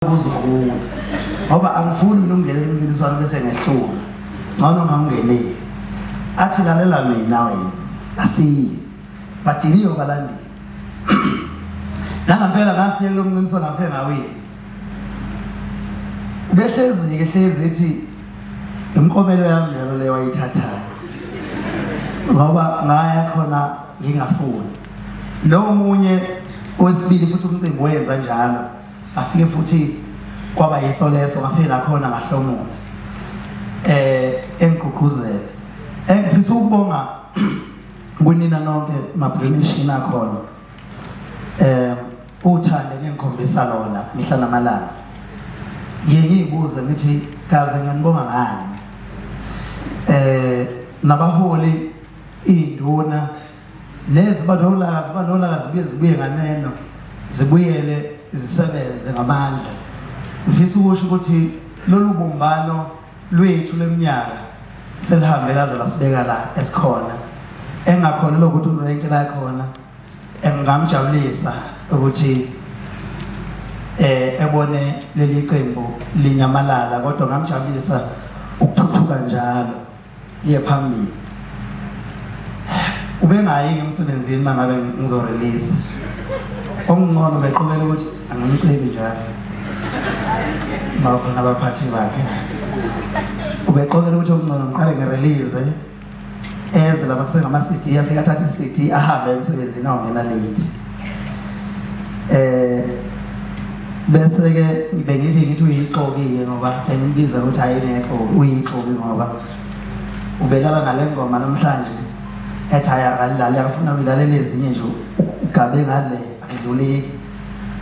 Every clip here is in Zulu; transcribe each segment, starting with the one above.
Kuzokuwe ngoba angifuni ukungena umncintiswano bese ngehluka ngcono ngangeneli athi lalela mina wena asiyi badiniyo balandeli nangempela ngafika lo mncintiswano ngafika ngawini ubehlezi ethi imkomelo yami lelo le wayithathayo ngoba ngaya khona ngingafuni lo munye owesibili futhi umcimbi wenza njalo afike futhi kwaba yiso leso ngafika khona ngahlomuka engigqugquzela engifisa ukubonga kunina nonke mabrinishini akhona uthande nengikhombisa lona mihla namalanga ngiyibuze ngithi kaze ngiyanibonga ngani nabaholi induna nezibadolakazi zibuye nganeno zibuyele zisebenze ngamandla ngifisa ukusho ukuthi lolu bumbano lwethu leminyaka selihambe laze lasibeka la esikhona engakhona lokuthi urenke la khona engamjabulisa ukuthi ebone leli qembu linyamalala kodwa ngamjabulisa ukuthuthuka njalo liye phambili ubengayi emsebenzini mangabe ngizorelease omngcono beqhubela ukuthi angimcebi njalo makhona abaphathi bakhe ubeqhubela ukuthi omngcono ngiqale ngirelease eze laba kusengama CD afika athatha iCD ahambe emsebenzini awungena late bese ke bengithi uyixokile ngoba bengibiza ukuthi ayinexoko uyixoki ngoba ubelala nale ngoma namhlanje ethaya kalala yafuna uyilalela ezinye nje ugabe ngale akudluleki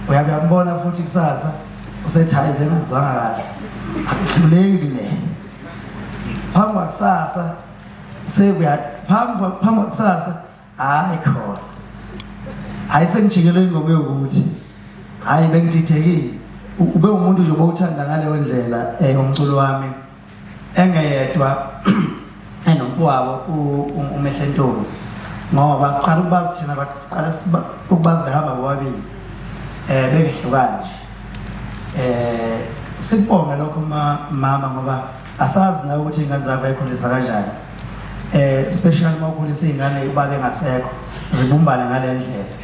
uyabe yambona futhi kusasa usethayi bengazwanga kahle akudluleki le phambi kwakusasa sekuya phambi kwakusasa hayi khona hayi sengijikele ingoma yokuthi hayi bengidithekile ube umuntu nje obawuthanda ngaleyo ndlela umculo wami engeyedwa enomfowabo uMehlentombi ngoba siqala ukubazi thina baqala ukubazi behamba bobabili bengihlukana nje sikubonga lokho mama ngoba asazi na ukuthi ingane zakho ayikhulisa kanjani especially uma ukhulisa izingane uba bengasekho zibumbane ngale ndlela